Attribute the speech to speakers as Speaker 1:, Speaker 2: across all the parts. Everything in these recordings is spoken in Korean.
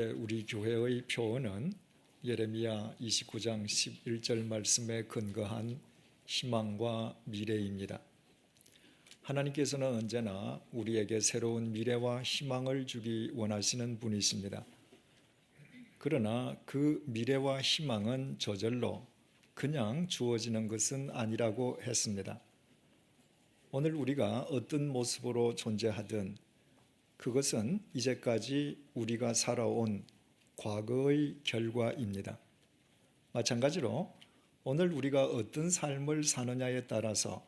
Speaker 1: 우리 교회의 표어는 예레미야 29장 11절 말씀에 근거한 희망과 미래입니다. 하나님께서는 언제나 우리에게 새로운 미래와 희망을 주기 원하시는 분이십니다. 그러나 그 미래와 희망은 저절로 그냥 주어지는 것은 아니라고 했습니다. 오늘 우리가 어떤 모습으로 존재하든 그것은 이제까지 우리가 살아온 과거의 결과입니다. 마찬가지로 오늘 우리가 어떤 삶을 사느냐에 따라서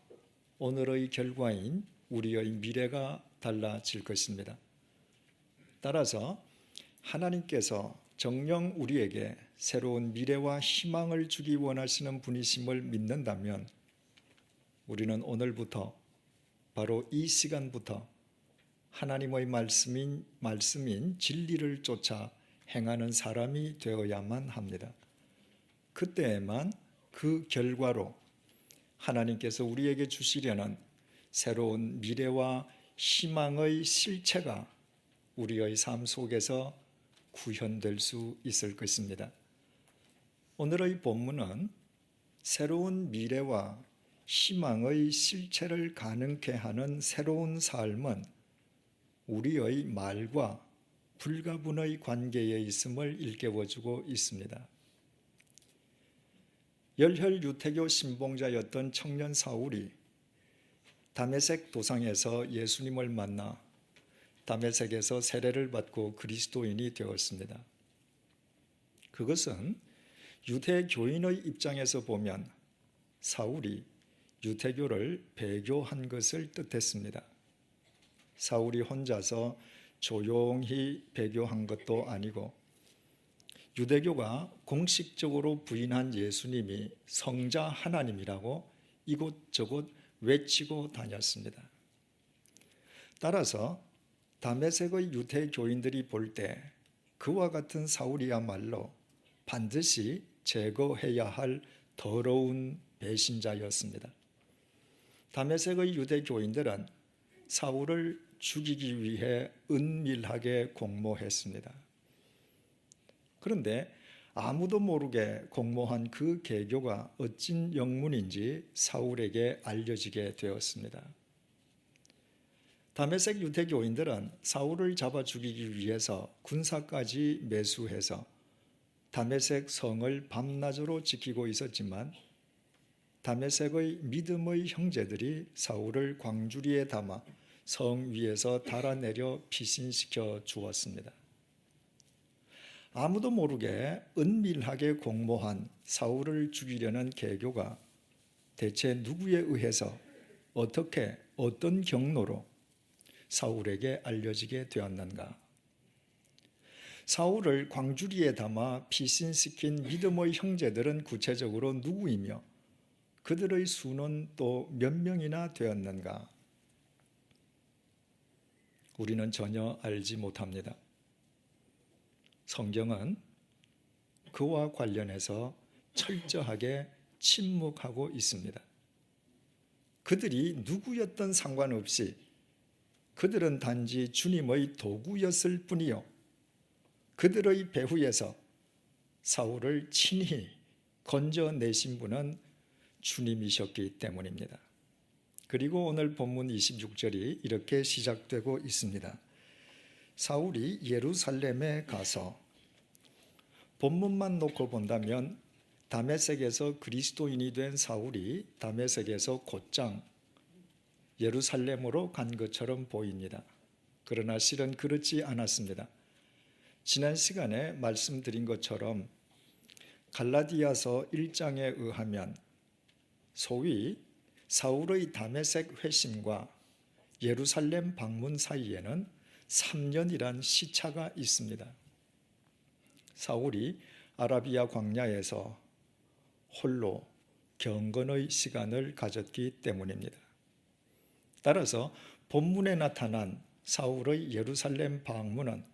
Speaker 1: 오늘의 결과인 우리의 미래가 달라질 것입니다. 따라서 하나님께서 정녕 우리에게 새로운 미래와 희망을 주기 원하시는 분이심을 믿는다면 우리는 오늘부터 바로 이 시간부터 하나님의 말씀인 진리를 쫓아 행하는 사람이 되어야만 합니다. 그때에만 그 결과로 하나님께서 우리에게 주시려는 새로운 미래와 희망의 실체가 우리의 삶 속에서 구현될 수 있을 것입니다. 오늘의 본문은 새로운 미래와 희망의 실체를 가능케 하는 새로운 삶은 우리의 말과 불가분의 관계에 있음을 일깨워주고 있습니다. 열혈 유태교 신봉자였던 청년 사울이 다메섹 도상에서 예수님을 만나 다메섹에서 세례를 받고 그리스도인이 되었습니다. 그것은 유대교인의 입장에서 보면 사울이 유태교를 배교한 것을 뜻했습니다. 사울이 혼자서 조용히 배교한 것도 아니고 유대교가 공식적으로 부인한 예수님이 성자 하나님이라고 이곳저곳 외치고 다녔습니다. 따라서 다메섹의 유대교인들이 볼 때 그와 같은 사울이야말로 반드시 제거해야 할 더러운 배신자였습니다. 다메섹의 유대교인들은 사울을 죽이기 위해 은밀하게 공모했습니다. 그런데 아무도 모르게 공모한 그 계교가 어찐 영문인지 사울에게 알려지게 되었습니다. 다메섹 유대교인들은 사울을 잡아 죽이기 위해서 군사까지 매수해서 다메섹 성을 밤낮으로 지키고 있었지만 다메섹의 믿음의 형제들이 사울을 광주리에 담아 성 위에서 달아내려 피신시켜 주었습니다. 아무도 모르게 은밀하게 공모한 사울을 죽이려는 계교가 대체 누구에 의해서 어떻게 어떤 경로로 사울에게 알려지게 되었는가? 사울을 광주리에 담아 피신시킨 믿음의 형제들은 구체적으로 누구이며 그들의 수는 또 몇 명이나 되었는가? 우리는 전혀 알지 못합니다. 성경은 그와 관련해서 철저하게 침묵하고 있습니다. 그들이 누구였던 상관없이 그들은 단지 주님의 도구였을 뿐이요 그들의 배후에서 사울을 친히 건져내신 분은 주님이셨기 때문입니다. 그리고 오늘 본문 26절이 이렇게 시작되고 있습니다. 사울이 예루살렘에 가서 본문만 놓고 본다면 다메섹에서 그리스도인이 된 사울이 다메섹에서 곧장 예루살렘으로 간 것처럼 보입니다. 그러나 실은 그렇지 않았습니다. 지난 시간에 말씀드린 것처럼 갈라디아서 1장에 의하면 소위 사울의 다메섹 회심과 예루살렘 방문 사이에는 3년이란 시차가 있습니다. 사울이 아라비아 광야에서 홀로 경건의 시간을 가졌기 때문입니다. 따라서 본문에 나타난 사울의 예루살렘 방문은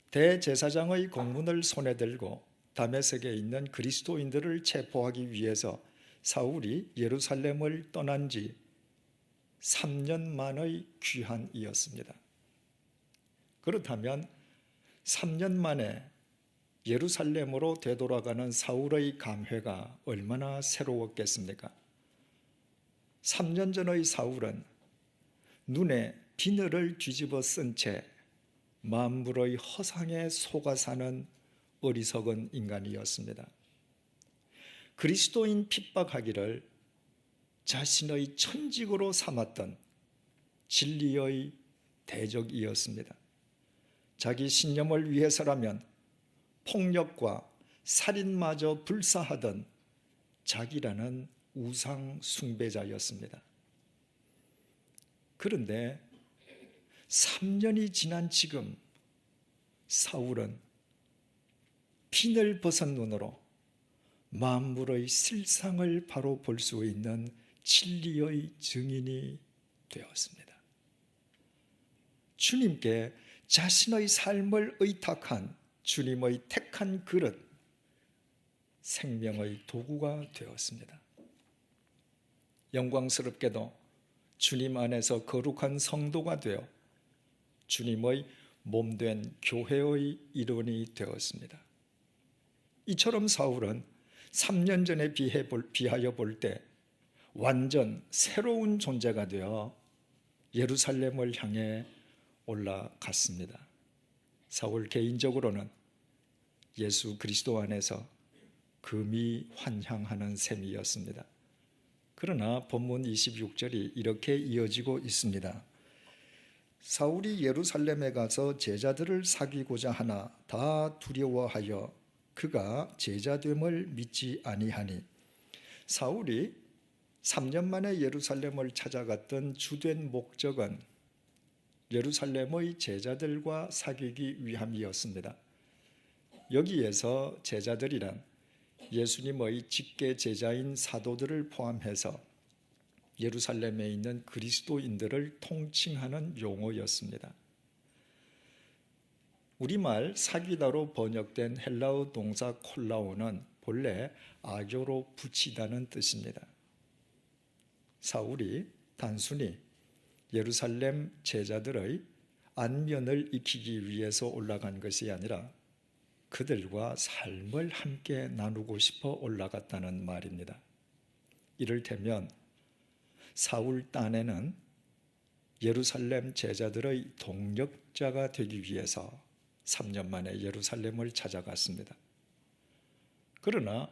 Speaker 1: 대제사장의 공문을 손에 들고 다메섹에 있는 그리스도인들을 체포하기 위해서 사울이 예루살렘을 떠난 지 3년 만의 귀환이었습니다. 그렇다면 3년 만에 예루살렘으로 되돌아가는 사울의 감회가 얼마나 새로웠겠습니까? 3년 전의 사울은 눈에 비늘을 뒤집어 쓴 채 만물의 허상에 속아 사는 어리석은 인간이었습니다. 그리스도인 핍박하기를 자신의 천직으로 삼았던 진리의 대적이었습니다. 자기 신념을 위해서라면 폭력과 살인마저 불사하던 자기라는 우상 숭배자였습니다. 그런데 3년이 지난 지금 사울은 비늘 벗은 눈으로 만물의 실상을 바로 볼 수 있는 진리의 증인이 되었습니다. 주님께 자신의 삶을 의탁한 주님의 택한 그릇, 생명의 도구가 되었습니다. 영광스럽게도 주님 안에서 거룩한 성도가 되어 주님의 몸된 교회의 일원이 되었습니다. 이처럼 사울은 3년 전에 비하여 볼 때 완전 새로운 존재가 되어 예루살렘을 향해 올라갔습니다. 사울 개인적으로는 예수 그리스도 안에서 금이 환향하는 셈이었습니다. 그러나 본문 26절이 이렇게 이어지고 있습니다. 사울이 예루살렘에 가서 제자들을 사귀고자 하나 다 두려워하여 그가 제자됨을 믿지 아니하니. 사울이 3년 만에 예루살렘을 찾아갔던 주된 목적은 예루살렘의 제자들과 사귀기 위함이었습니다. 여기에서 제자들이란 예수님의 직계 제자인 사도들을 포함해서 예루살렘에 있는 그리스도인들을 통칭하는 용어였습니다. 우리말 사귀다로 번역된 헬라어 동사 콜라오는 본래 아교로 붙이다는 뜻입니다. 사울이 단순히 예루살렘 제자들의 안면을 익히기 위해서 올라간 것이 아니라 그들과 삶을 함께 나누고 싶어 올라갔다는 말입니다. 이를테면 사울 딴에는 예루살렘 제자들의 동력자가 되기 위해서 3년 만에 예루살렘을 찾아갔습니다. 그러나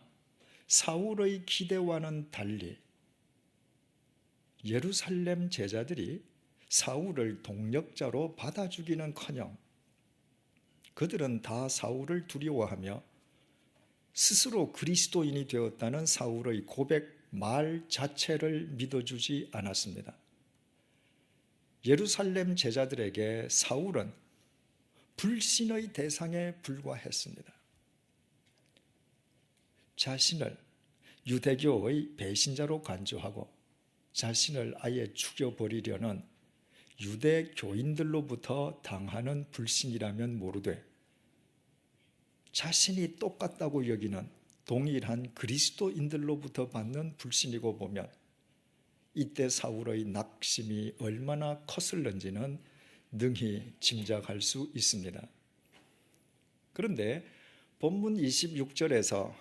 Speaker 1: 사울의 기대와는 달리 예루살렘 제자들이 사울을 동력자로 받아주기는커녕 그들은 다 사울을 두려워하며 스스로 그리스도인이 되었다는 사울의 고백 말 자체를 믿어주지 않았습니다. 예루살렘 제자들에게 사울은 불신의 대상에 불과했습니다. 자신을 유대교의 배신자로 간주하고 자신을 아예 죽여버리려는 유대 교인들로부터 당하는 불신이라면 모르되 자신이 똑같다고 여기는 동일한 그리스도인들로부터 받는 불신이고 보면 이때 사울의 낙심이 얼마나 컸을는지는 능히 짐작할 수 있습니다. 그런데 본문 26절에서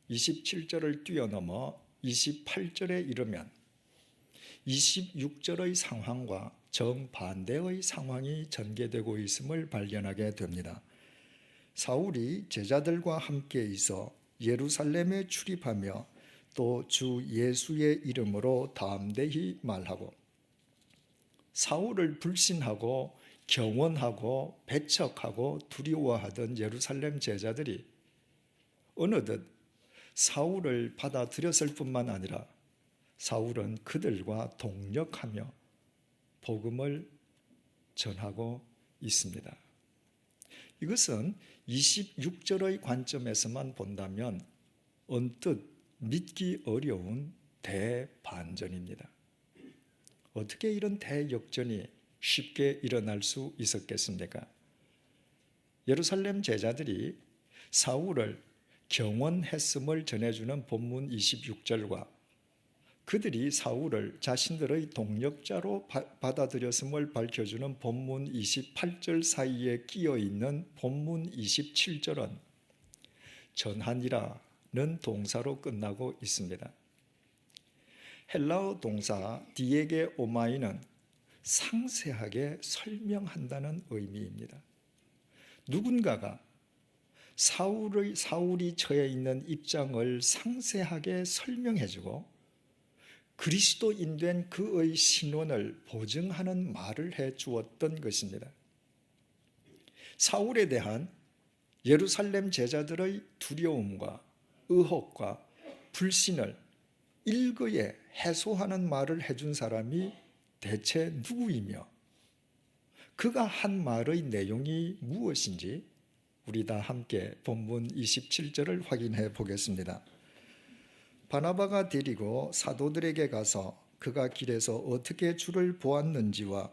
Speaker 1: 27절을 뛰어넘어 28절에 이르면 26절의 상황과 정반대의 상황이 전개되고 있음을 발견하게 됩니다. 사울이 제자들과 함께 있어 예루살렘에 출입하며 또 주 예수의 이름으로 담대히 말하고 사울을 불신하고 경원하고 배척하고 두려워하던 예루살렘 제자들이 어느덧 사울을 받아들였을 뿐만 아니라 사울은 그들과 동력하며 복음을 전하고 있습니다. 이것은 26절의 관점에서만 본다면 언뜻 믿기 어려운 대반전입니다. 어떻게 이런 대역전이 쉽게 일어날 수 있었겠습니까? 예루살렘 제자들이 사울을 경원했음을 전해주는 본문 26절과 그들이 사울을 자신들의 동력자로 받아들였음을 밝혀주는 본문 28절 사이에 끼어있는 본문 27절은 전하니라는 동사로 끝나고 있습니다. 헬라어 동사 디에게 오마이는 상세하게 설명한다는 의미입니다. 누군가가 사울이 처해 있는 입장을 상세하게 설명해주고 그리스도인 된 그의 신원을 보증하는 말을 해 주었던 것입니다. 사울에 대한 예루살렘 제자들의 두려움과 의혹과 불신을 일거에 해소하는 말을 해준 사람이 대체 누구이며 그가 한 말의 내용이 무엇인지 우리 다 함께 본문 27절을 확인해 보겠습니다. 바나바가 데리고 사도들에게 가서 그가 길에서 어떻게 주를 보았는지와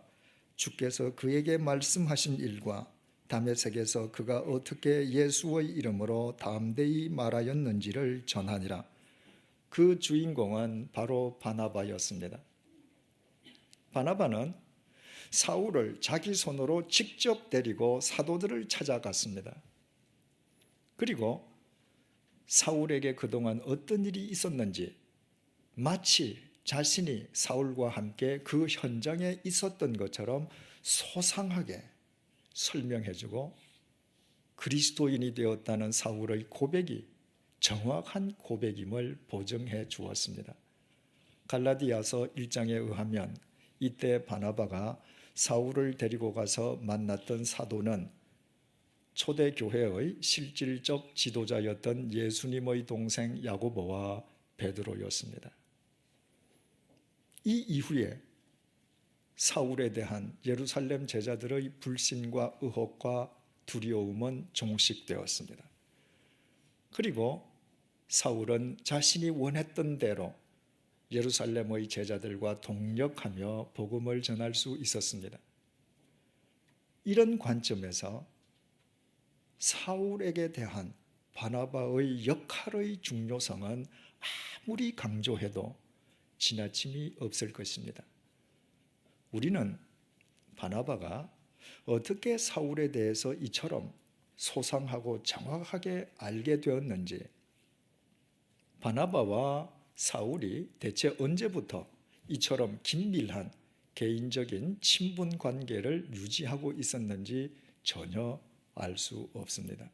Speaker 1: 주께서 그에게 말씀하신 일과 다메섹에서 그가 어떻게 예수의 이름으로 담대히 말하였는지를 전하니라. 그 주인공은 바로 바나바였습니다. 바나바는 사울을 자기 손으로 직접 데리고 사도들을 찾아갔습니다. 그리고 사울에게 그동안 어떤 일이 있었는지 마치 자신이 사울과 함께 그 현장에 있었던 것처럼 소상하게 설명해주고 그리스도인이 되었다는 사울의 고백이 정확한 고백임을 보증해 주었습니다. 갈라디아서 1장에 의하면 이때 바나바가 사울을 데리고 가서 만났던 사도는 초대교회의 실질적 지도자였던 예수님의 동생 야고보와 베드로였습니다. 이 이후에 사울에 대한 예루살렘 제자들의 불신과 의혹과 두려움은 종식되었습니다. 그리고 사울은 자신이 원했던 대로 예루살렘의 제자들과 동력하며 복음을 전할 수 있었습니다. 이런 관점에서 사울에게 대한 바나바의 역할의 중요성은 아무리 강조해도 지나침이 없을 것입니다. 우리는 바나바가 어떻게 사울에 대해서 이처럼 소상하고 정확하게 알게 되었는지, 바나바와 사울이 대체 언제부터 이처럼 긴밀한 개인적인 친분 관계를 유지하고 있었는지 전혀 알 수 없습니다.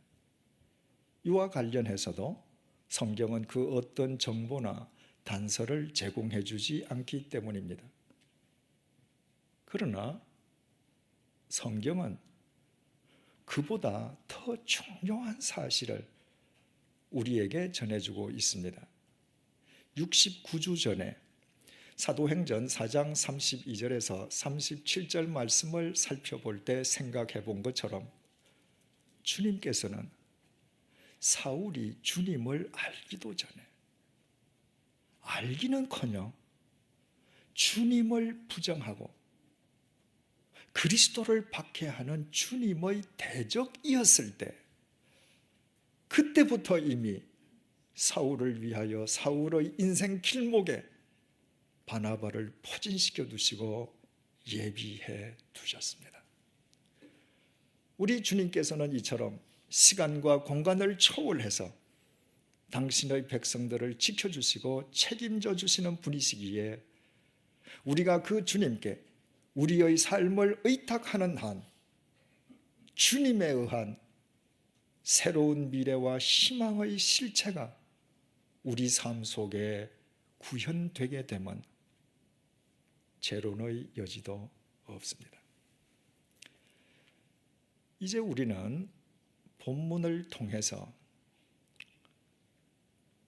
Speaker 1: 이와 관련해서도 성경은 그 어떤 정보나 단서를 제공해 주지 않기 때문입니다. 그러나 성경은 그보다 더 중요한 사실을 우리에게 전해주고 있습니다. 69주 전에 사도행전 4장 32절에서 37절 말씀을 살펴볼 때 생각해 본 것처럼 주님께서는 사울이 주님을 알기도 전에, 알기는커녕 주님을 부정하고 그리스도를 박해하는 주님의 대적이었을 때, 그때부터 이미 사울을 위하여 사울의 인생 길목에 바나바를 포진시켜 두시고 예비해 두셨습니다. 우리 주님께서는 이처럼 시간과 공간을 초월해서 당신의 백성들을 지켜주시고 책임져 주시는 분이시기에 우리가 그 주님께 우리의 삶을 의탁하는 한 주님에 의한 새로운 미래와 희망의 실체가 우리 삶 속에 구현되게 되면 재론의 여지도 없습니다. 이제 우리는 본문을 통해서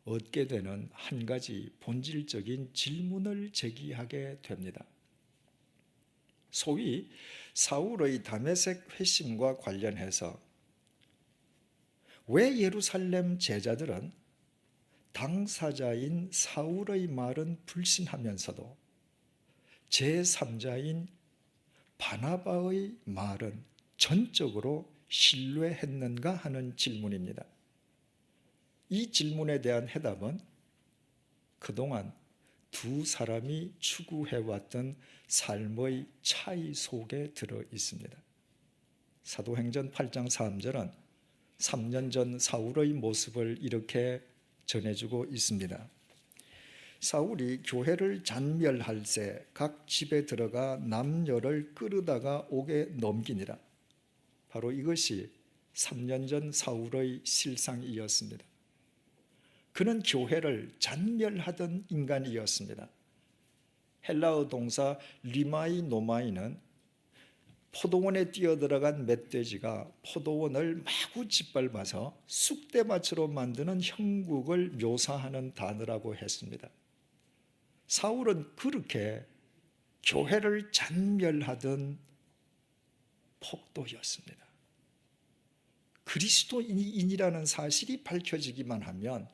Speaker 1: 얻게 되는 한 가지 본질적인 질문을 제기하게 됩니다. 소위 사울의 다메섹 회심과 관련해서 왜 예루살렘 제자들은 당사자인 사울의 말은 불신하면서도 제3자인 바나바의 말은 전적으로 신뢰했는가 하는 질문입니다. 이 질문에 대한 해답은 그동안 두 사람이 추구해왔던 삶의 차이 속에 들어 있습니다. 사도행전 8장 3절은 3년 전 사울의 모습을 이렇게 전해주고 있습니다. 사울이 교회를 잔멸할새 각 집에 들어가 남녀를 끌어다가 옥에 넘기니라. 바로 이것이 3년 전 사울의 실상이었습니다. 그는 교회를 잔멸하던 인간이었습니다. 헬라어 동사 리마이 노마이는 포도원에 뛰어들어간 멧돼지가 포도원을 마구 짓밟아서 쑥대밭으로 만드는 형국을 묘사하는 단어라고 했습니다. 사울은 그렇게 교회를 잔멸하던 폭도였습니다. 그리스도인이라는 사실이 밝혀지기만 하면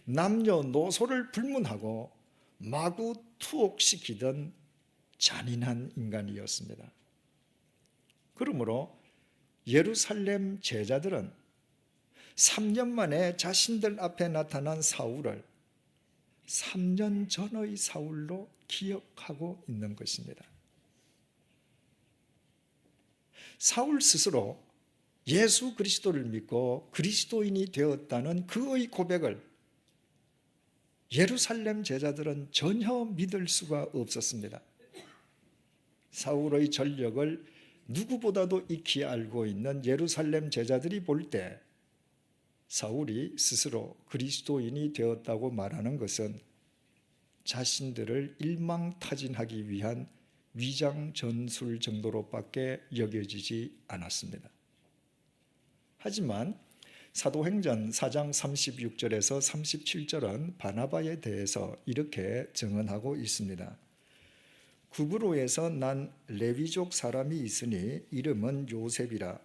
Speaker 1: 남녀노소를 불문하고 마구 투옥시키던 잔인한 인간이었습니다. 그러므로 예루살렘 제자들은 3년 만에 자신들 앞에 나타난 사울을 3년 전의 사울로 기억하고 있는 것입니다. 사울 스스로 예수 그리스도를 믿고 그리스도인이 되었다는 그의 고백을 예루살렘 제자들은 전혀 믿을 수가 없었습니다. 사울의 전력을 누구보다도 익히 알고 있는 예루살렘 제자들이 볼 때 사울이 스스로 그리스도인이 되었다고 말하는 것은 자신들을 일망타진하기 위한 위장 전술 정도로밖에 여겨지지 않았습니다. 하지만 사도행전 4장 36절에서 37절은 바나바에 대해서 이렇게 증언하고 있습니다. 구브로에서 난 레위족 사람이 있으니 이름은 요셉이라.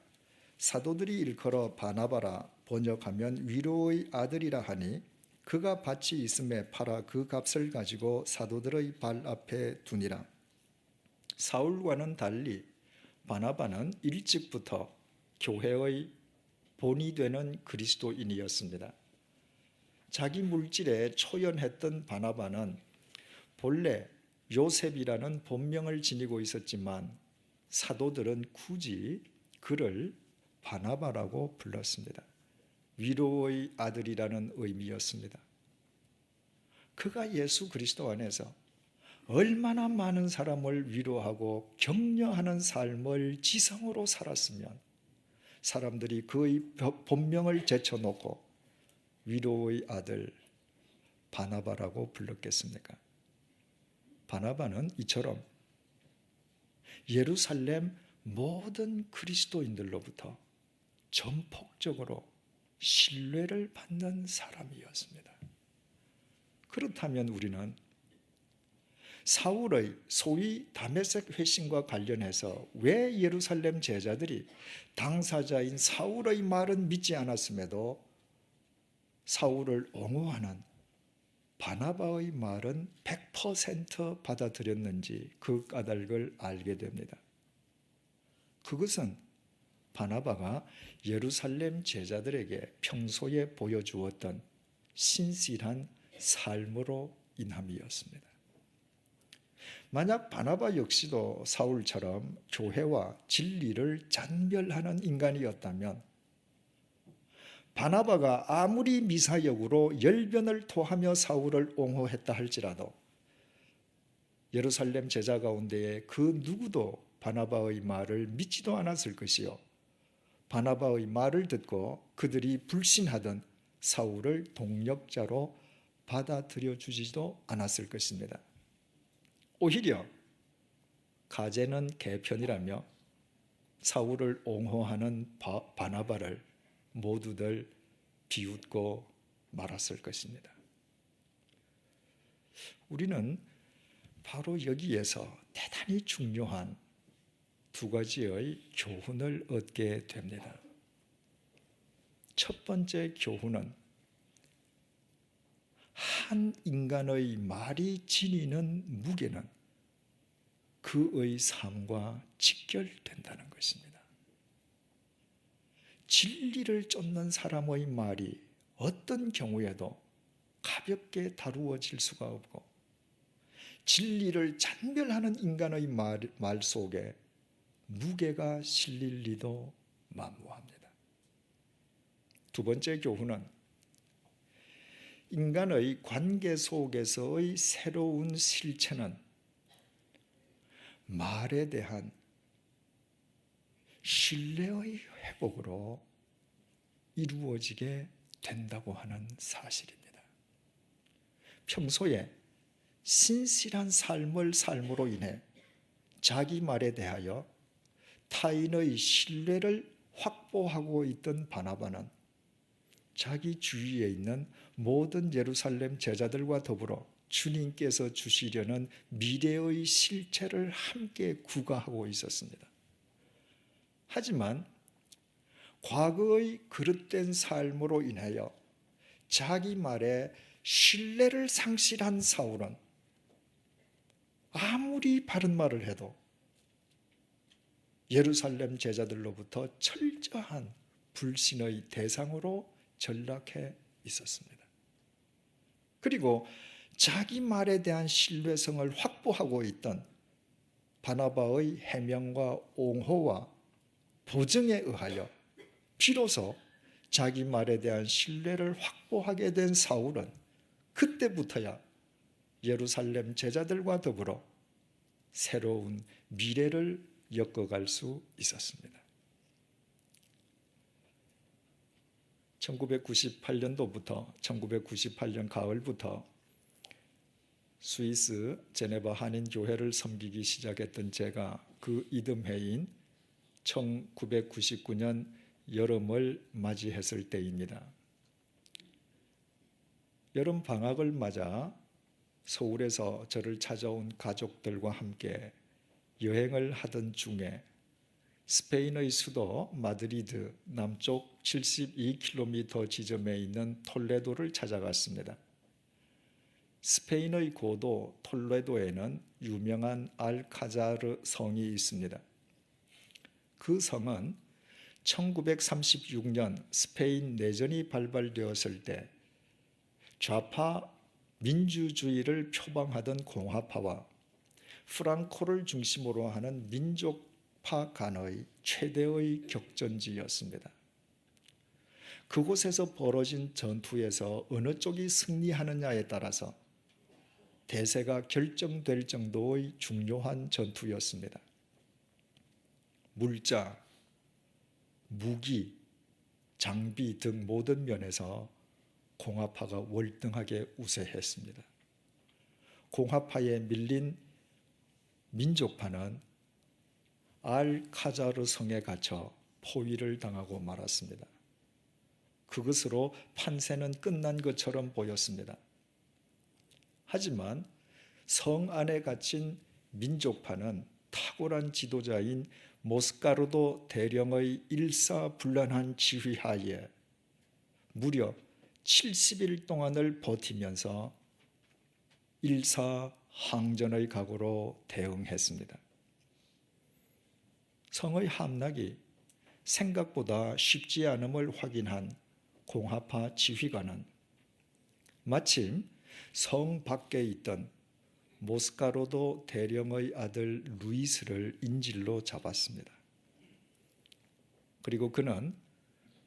Speaker 1: 사도들이 일컬어 바나바라, 번역하면 위로의 아들이라 하니 그가 밭이 있음에 팔아 그 값을 가지고 사도들의 발 앞에 두니라. 사울과는 달리 바나바는 일찍부터 교회의 본이 되는 그리스도인이었습니다. 자기 물질에 초연했던 바나바는 본래 요셉이라는 본명을 지니고 있었지만 사도들은 굳이 그를 바나바라고 불렀습니다. 위로의 아들이라는 의미였습니다. 그가 예수 그리스도 안에서 얼마나 많은 사람을 위로하고 격려하는 삶을 지성으로 살았으면 사람들이 그의 본명을 제쳐놓고 위로의 아들 바나바라고 불렀겠습니까? 바나바는 이처럼 예루살렘 모든 그리스도인들로부터 전폭적으로 신뢰를 받는 사람이었습니다. 그렇다면 우리는 사울의 소위 다메섹 회심과 관련해서 왜 예루살렘 제자들이 당사자인 사울의 말은 믿지 않았음에도 사울을 옹호하는 바나바의 말은 100% 받아들였는지 그 까닭을 알게 됩니다. 그것은 바나바가 예루살렘 제자들에게 평소에 보여주었던 신실한 삶으로 인함이었습니다. 만약 바나바 역시도 사울처럼 교회와 진리를 잔멸하는 인간이었다면 바나바가 아무리 미사역으로 열변을 토하며 사울을 옹호했다 할지라도 예루살렘 제자 가운데에 그 누구도 바나바의 말을 믿지도 않았을 것이요, 바나바의 말을 듣고 그들이 불신하던 사울을 동력자로 받아들여 주지도 않았을 것입니다. 오히려 가제는 개편이라며 사울을 옹호하는 바나바를 모두들 비웃고 말았을 것입니다. 우리는 바로 여기에서 대단히 중요한 두 가지의 교훈을 얻게 됩니다. 첫 번째 교훈은 한 인간의 말이 지니는 무게는 그의 삶과 직결된다는 것입니다. 진리를 쫓는 사람의 말이 어떤 경우에도 가볍게 다루어질 수가 없고 진리를 잔멸하는 인간의 말 속에 무게가 실릴 리도 만무합니다. 두 번째 교훈은 인간의 관계 속에서의 새로운 실체는 말에 대한 신뢰의 회복으로 이루어지게 된다고 하는 사실입니다. 평소에 신실한 삶으로 인해 자기 말에 대하여 타인의 신뢰를 확보하고 있던 바나바는 자기 주위에 있는 모든 예루살렘 제자들과 더불어 주님께서 주시려는 미래의 실체를 함께 구가하고 있었습니다. 하지만 과거의 그릇된 삶으로 인하여 자기 말에 신뢰를 상실한 사울은 아무리 바른 말을 해도 예루살렘 제자들로부터 철저한 불신의 대상으로 전락해 있었습니다. 그리고 자기 말에 대한 신뢰성을 확보하고 있던 바나바의 해명과 옹호와 보증에 의하여 비로소 자기 말에 대한 신뢰를 확보하게 된 사울은 그때부터야 예루살렘 제자들과 더불어 새로운 미래를 엮어갈 수 있었습니다. 1998년도부터 1998년 가을부터 스위스 제네바 한인교회를 섬기기 시작했던 제가 그 이듬해인 1999년 여름을 맞이했을 때입니다. 여름 방학을 맞아 서울에서 저를 찾아온 가족들과 함께 여행을 하던 중에 스페인의 수도 마드리드 남쪽 72km 지점에 있는 톨레도를 찾아갔습니다. 스페인의 고도 톨레도에는 유명한 알카자르 성이 있습니다. 그 성은 1936년 스페인 내전이 발발되었을 때 좌파 민주주의를 표방하던 공화파와 프랑코를 중심으로 하는 민족파 간의 최대의 격전지였습니다. 그곳에서 벌어진 전투에서 어느 쪽이 승리하느냐에 따라서 대세가 결정될 정도의 중요한 전투였습니다. 물자, 무기, 장비 등 모든 면에서 공화파가 월등하게 우세했습니다. 공화파에 밀린 민족파는 알카자르 성에 갇혀 포위를 당하고 말았습니다. 그것으로 판세는 끝난 것처럼 보였습니다. 하지만 성 안에 갇힌 민족파는 탁월한 지도자인 모스카르도 대령의 일사불란한 지휘하에 무려 70일 동안을 버티면서 일사항전의 각오로 대응했습니다. 성의 함락이 생각보다 쉽지 않음을 확인한 공화파 지휘관은 마침 성 밖에 있던 모스카르도 대령의 아들 루이스를 인질로 잡았습니다. 그리고 그는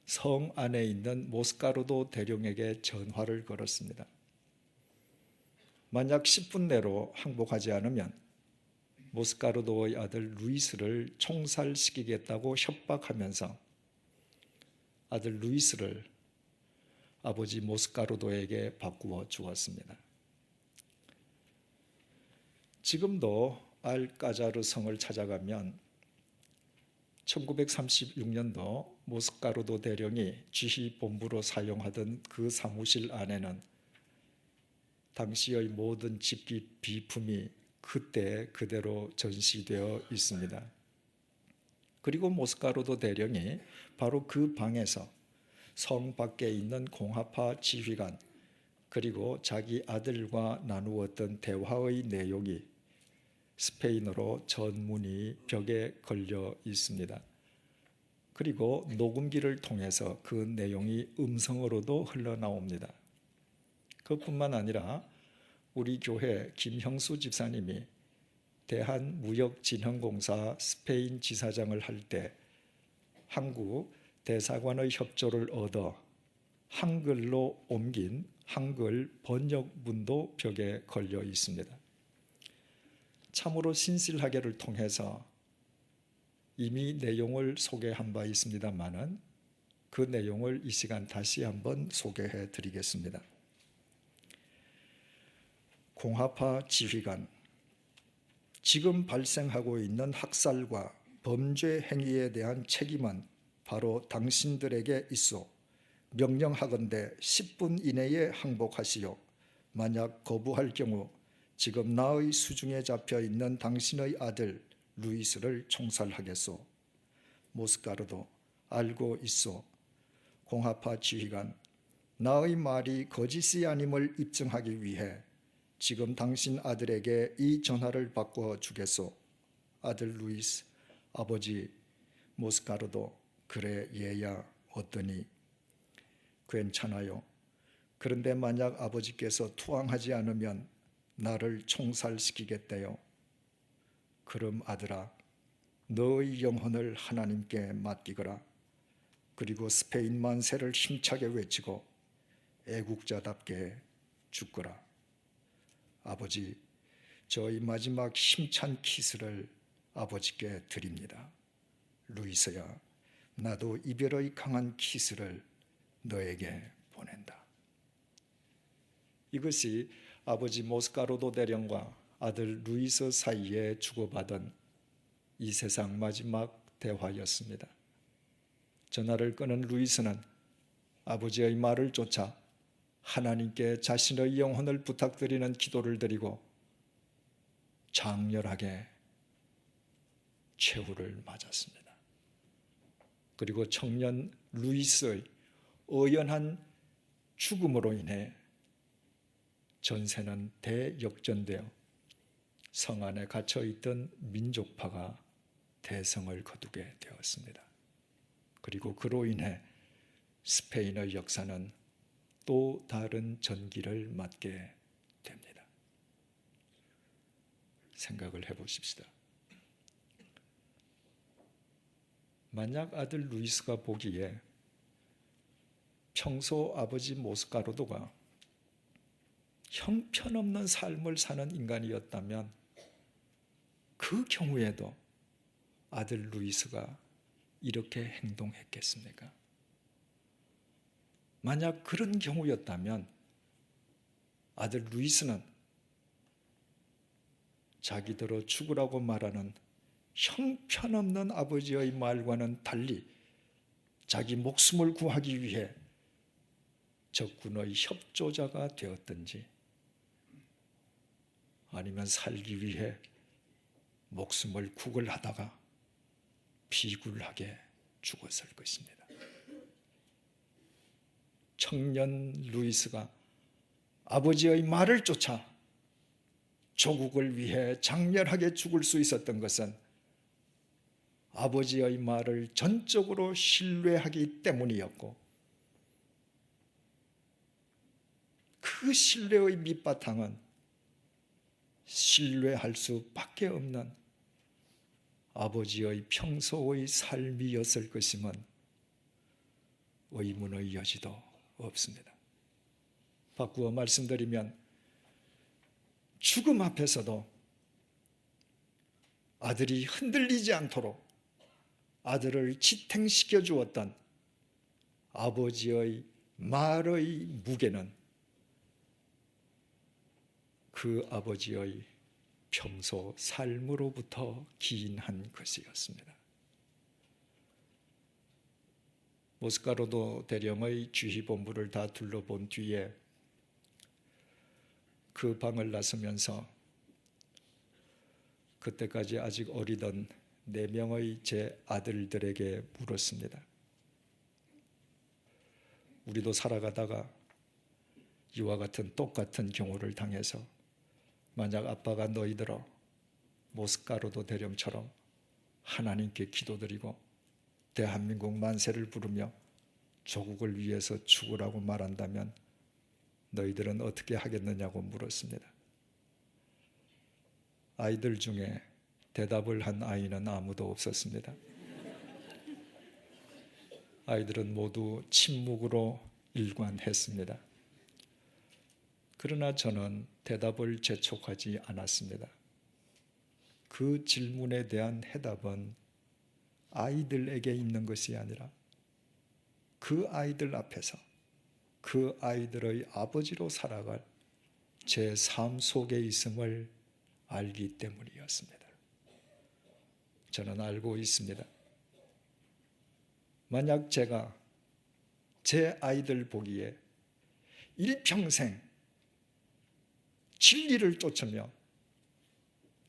Speaker 1: 성 안에 있는 모스카르도 대령에게 전화를 걸었습니다. 만약 10분 내로 항복하지 않으면 모스카르도의 아들 루이스를 총살시키겠다고 협박하면서 아들 루이스를 아버지 모스카르도에게 바꾸어 주었습니다. 지금도 알카자르 성을 찾아가면 1936년도 모스카르도 대령이 지휘본부로 사용하던 그 사무실 안에는 당시의 모든 집기 비품이 그때 그대로 전시되어 있습니다. 그리고 모스카르도 대령이 바로 그 방에서 성 밖에 있는 공화파 지휘관 그리고 자기 아들과 나누었던 대화의 내용이 스페인어로 전문이 벽에 걸려 있습니다. 그리고 녹음기를 통해서 그 내용이 음성으로도 흘러나옵니다. 그뿐만 아니라 우리 교회 김형수 집사님이 대한무역진흥공사 스페인 지사장을 할 때 한국 대사관의 협조를 얻어 한글로 옮긴 한글 번역문도 벽에 걸려 있습니다. 참으로 신실하게를 통해서 이미 내용을 소개한 바 있습니다만은 그 내용을 이 시간 다시 한번 소개해 드리겠습니다. 공화파 지휘관, 지금 발생하고 있는 학살과 범죄 행위에 대한 책임은 바로 당신들에게 있어 명령하건대 10분 이내에 항복하시오. 만약 거부할 경우 지금 나의 수중에 잡혀 있는 당신의 아들 루이스를 총살하겠소. 모스카르도 알고 있소. 공화파 지휘관, 나의 말이 거짓이 아님을 입증하기 위해 지금 당신 아들에게 이 전화를 바꿔 주겠소. 아들 루이스, 아버지 모스카르도, 그래 얘야 어떠니? 괜찮아요. 그런데 만약 아버지께서 투항하지 않으면 나를 총살시키겠대요. 그럼 아들아, 너의 영혼을 하나님께 맡기거라. 그리고 스페인 만세를 힘차게 외치고 애국자답게 죽거라. 아버지, 저희 마지막 힘찬 키스를 아버지께 드립니다. 루이스야, 나도 이별의 강한 키스를 너에게 보낸다. 이것이 아버지 모스카르도 대령과 아들 루이스 사이에 주고받은 이 세상 마지막 대화였습니다. 전화를 끊은 루이스는 아버지의 말을 쫓아 하나님께 자신의 영혼을 부탁드리는 기도를 드리고 장렬하게 최후를 맞았습니다. 그리고 청년 루이스의 의연한 죽음으로 인해 전세는 대역전되어 성 안에 갇혀있던 민족파가 대성을 거두게 되었습니다. 그리고 그로 인해 스페인의 역사는 또 다른 전기를 맞게 됩니다. 생각을 해보십시다. 만약 아들 루이스가 보기에 평소 아버지 모스카르도가 형편없는 삶을 사는 인간이었다면 그 경우에도 아들 루이스가 이렇게 행동했겠습니까? 만약 그런 경우였다면 아들 루이스는 자기들로 죽으라고 말하는 형편없는 아버지의 말과는 달리 자기 목숨을 구하기 위해 적군의 협조자가 되었든지 아니면 살기 위해 목숨을 구걸하다가 비굴하게 죽었을 것입니다. 청년 루이스가 아버지의 말을 쫓아 조국을 위해 장렬하게 죽을 수 있었던 것은 아버지의 말을 전적으로 신뢰하기 때문이었고, 그 신뢰의 밑바탕은 신뢰할 수밖에 없는 아버지의 평소의 삶이었을 것임은 의문의 여지도 없습니다. 바꾸어 말씀드리면 죽음 앞에서도 아들이 흔들리지 않도록 아들을 지탱시켜 주었던 아버지의 말의 무게는 그 아버지의 평소 삶으로부터 기인한 것이었습니다. 모스카르도 대령의 주휘본부를 다 둘러본 뒤에 그 방을 나서면서 그때까지 아직 어리던 4명의 제 아들들에게 물었습니다. 우리도 살아가다가 이와 같은 똑같은 경우를 당해서 만약 아빠가 너희들어 모스카르도 대령처럼 하나님께 기도드리고 대한민국 만세를 부르며 조국을 위해서 죽으라고 말한다면 너희들은 어떻게 하겠느냐고 물었습니다. 아이들 중에 대답을 한 아이는 아무도 없었습니다. 아이들은 모두 침묵으로 일관했습니다. 그러나 저는 대답을 재촉하지 않았습니다. 그 질문에 대한 해답은 아이들에게 있는 것이 아니라 그 아이들 앞에서 그 아이들의 아버지로 살아갈 제 삶 속에 있음을 알기 때문이었습니다. 저는 알고 있습니다. 만약 제가 제 아이들 보기에 일평생 진리를 쫓으며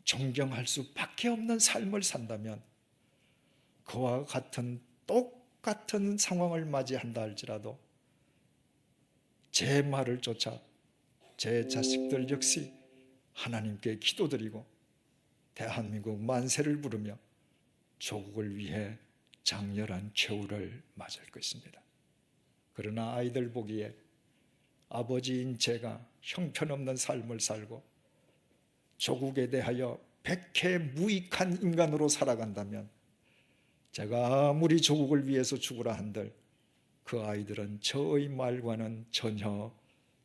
Speaker 1: 존경할 수밖에 없는 삶을 산다면 그와 같은 똑같은 상황을 맞이한다 할지라도 제 말을 쫓아 제 자식들 역시 하나님께 기도드리고 대한민국 만세를 부르며 조국을 위해 장렬한 최후를 맞을 것입니다. 그러나 아이들 보기에 아버지인 제가 형편없는 삶을 살고 조국에 대하여 백해 무익한 인간으로 살아간다면 제가 아무리 조국을 위해서 죽으라 한들 그 아이들은 저의 말과는 전혀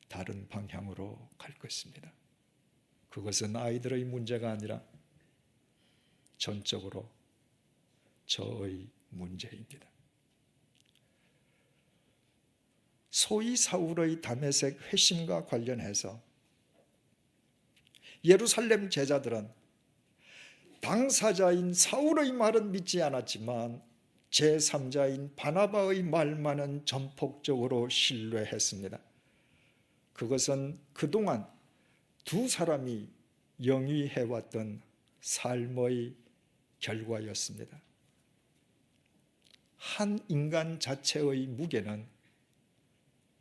Speaker 1: 다른 방향으로 갈 것입니다. 그것은 아이들의 문제가 아니라 전적으로 저의 문제입니다. 소위 사울의 다메섹 회심과 관련해서 예루살렘 제자들은 당사자인 사울의 말은 믿지 않았지만 제3자인 바나바의 말만은 전폭적으로 신뢰했습니다. 그것은 그동안 두 사람이 영위해왔던 삶의 결과였습니다. 한 인간 자체의 무게는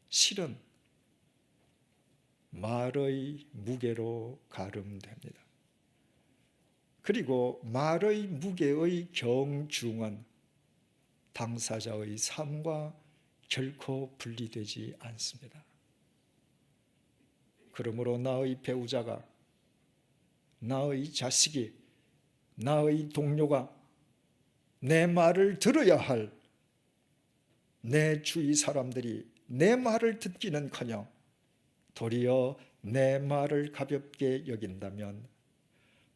Speaker 1: 실은 말의 무게로 가름됩니다. 그리고 말의 무게의 경중은 당사자의 삶과 결코 분리되지 않습니다. 그러므로 나의 배우자가, 나의 자식이, 나의 동료가 내 말을 들어야 할 내 주위 사람들이 내 말을 듣기는커녕 도리어 내 말을 가볍게 여긴다면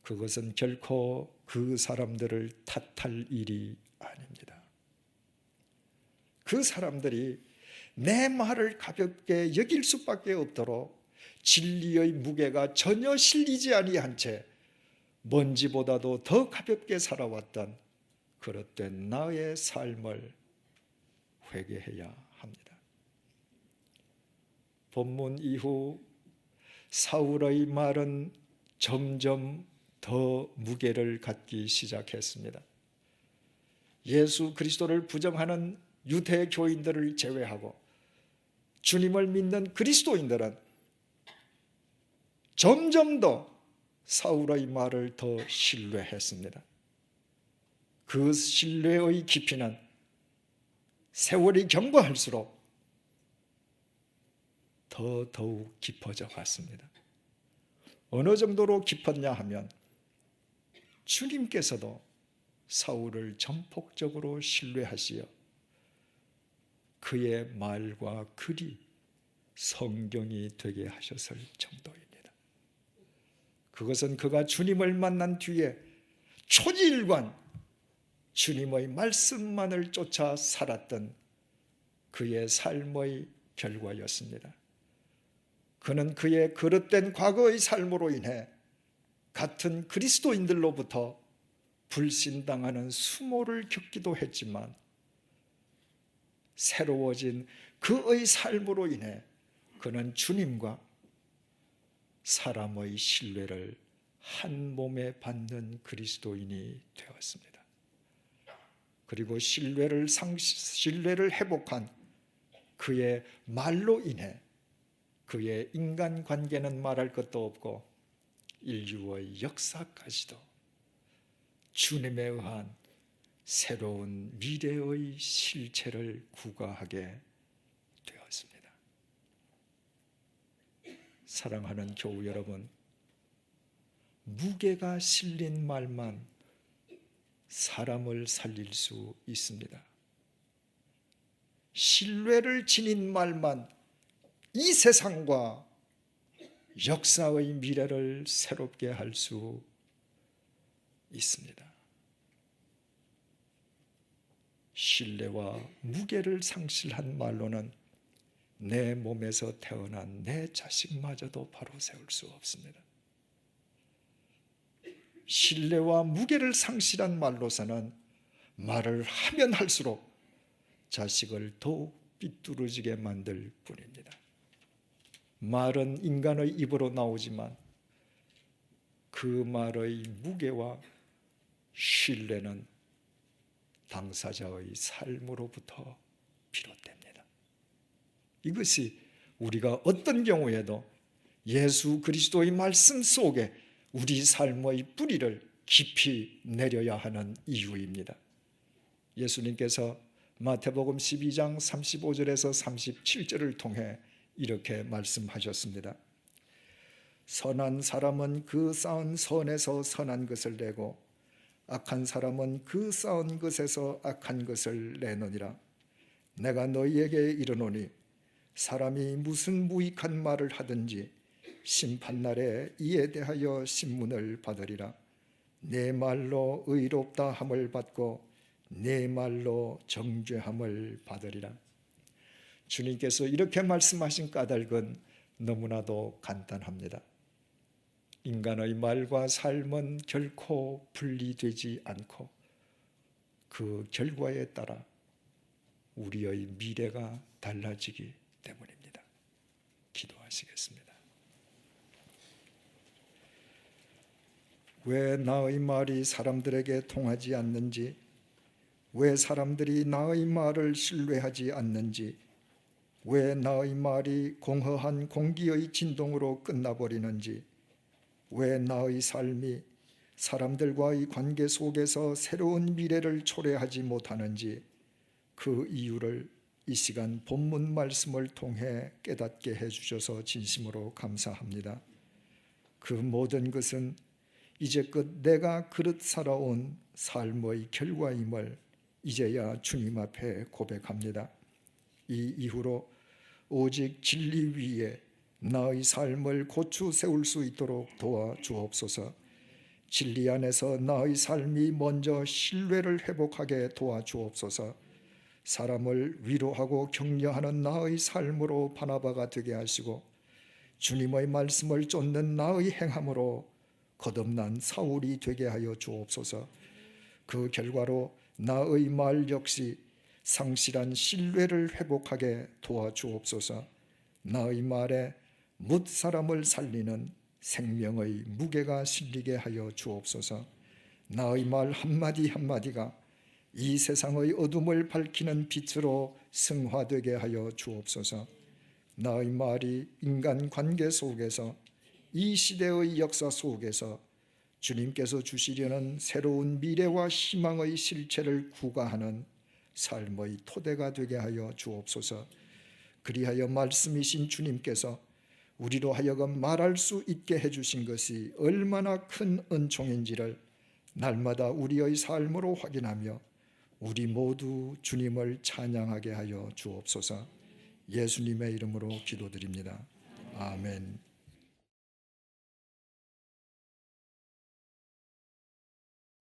Speaker 1: 그것은 결코 그 사람들을 탓할 일이 아닙니다. 그 사람들이 내 말을 가볍게 여길 수밖에 없도록 진리의 무게가 전혀 실리지 아니한 채 먼지보다도 더 가볍게 살아왔던 그릇된 나의 삶을 회개해야 합니다. 본문 이후 사울의 말은 점점 더 무게를 갖기 시작했습니다. 예수 그리스도를 부정하는 유대 교인들을 제외하고 주님을 믿는 그리스도인들은 점점 더 사울의 말을 더 신뢰했습니다. 그 신뢰의 깊이는 세월이 경과할수록 더욱 깊어져 갔습니다. 어느 정도로 깊었냐 하면 주님께서도 사울을 전폭적으로 신뢰하시어 그의 말과 글이 성경이 되게 하셨을 정도입니다. 그것은 그가 주님을 만난 뒤에 초지일관 주님의 말씀만을 쫓아 살았던 그의 삶의 결과였습니다. 그는 그의 그릇된 과거의 삶으로 인해 같은 그리스도인들로부터 불신당하는 수모를 겪기도 했지만 새로워진 그의 삶으로 인해 그는 주님과 사람의 신뢰를 한 몸에 받는 그리스도인이 되었습니다. 그리고 신뢰를 회복한 그의 말로 인해 그의 인간관계는 말할 것도 없고 인류의 역사까지도 주님에 의한 새로운 미래의 실체를 구가하게 되었습니다. 사랑하는 교우 여러분, 무게가 실린 말만 사람을 살릴 수 있습니다. 신뢰를 지닌 말만 이 세상과 역사의 미래를 새롭게 할 수 있습니다. 신뢰와 무게를 상실한 말로는 내 몸에서 태어난 내 자식마저도 바로 세울 수 없습니다. 신뢰와 무게를 상실한 말로서는 말을 하면 할수록 자식을 더욱 삐뚤어지게 만들 뿐입니다. 말은 인간의 입으로 나오지만 그 말의 무게와 신뢰는 당사자의 삶으로부터 비롯됩니다. 이것이 우리가 어떤 경우에도 예수 그리스도의 말씀 속에 우리 삶의 뿌리를 깊이 내려야 하는 이유입니다. 예수님께서 마태복음 12장 35절에서 37절을 통해 이렇게 말씀하셨습니다. 선한 사람은 그 쌓은 선에서 선한 것을 내고 악한 사람은 그 쌓은 것에서 악한 것을 내느니라. 내가 너희에게 이르노니 사람이 무슨 무익한 말을 하든지 심판날에 이에 대하여 신문을 받으리라. 내 말로 의롭다 함을 받고 내 말로 정죄함을 받으리라. 주님께서 이렇게 말씀하신 까닭은 너무나도 간단합니다. 인간의 말과 삶은 결코 분리되지 않고 그 결과에 따라 우리의 미래가 달라지기 때문입니다. 기도하시겠습니다. 왜 나의 말이 사람들에게 통하지 않는지, 왜 사람들이 나의 말을 신뢰하지 않는지, 왜 나의 말이 공허한 공기의 진동으로 끝나버리는지, 왜 나의 삶이 사람들과의 관계 속에서 새로운 미래를 초래하지 못하는지, 그 이유를 이 시간 본문 말씀을 통해 깨닫게 해주셔서 진심으로 감사합니다. 그 모든 것은 이제껏 내가 그릇 살아온 삶의 결과임을 이제야 주님 앞에 고백합니다. 이 이후로 오직 진리 위에 나의 삶을 고추 세울 수 있도록 도와주옵소서. 진리 안에서 나의 삶이 먼저 신뢰를 회복하게 도와주옵소서. 사람을 위로하고 격려하는 나의 삶으로 바나바가 되게 하시고 주님의 말씀을 쫓는 나의 행함으로 거듭난 사울이 되게 하여 주옵소서. 그 결과로 나의 말 역시 상실한 신뢰를 회복하게 도와주옵소서. 나의 말에 뭇 사람을 살리는 생명의 무게가 실리게 하여 주옵소서. 나의 말 한마디 한마디가 이 세상의 어둠을 밝히는 빛으로 승화되게 하여 주옵소서. 나의 말이 인간 관계 속에서 이 시대의 역사 속에서 주님께서 주시려는 새로운 미래와 희망의 실체를 구가하는 삶의 토대가 되게 하여 주옵소서. 그리하여 말씀이신 주님께서 우리로 하여금 말할 수 있게 해주신 것이 얼마나 큰 은총인지를 날마다 우리의 삶으로 확인하며 우리 모두 주님을 찬양하게 하여 주옵소서. 예수님의 이름으로 기도드립니다. 아멘.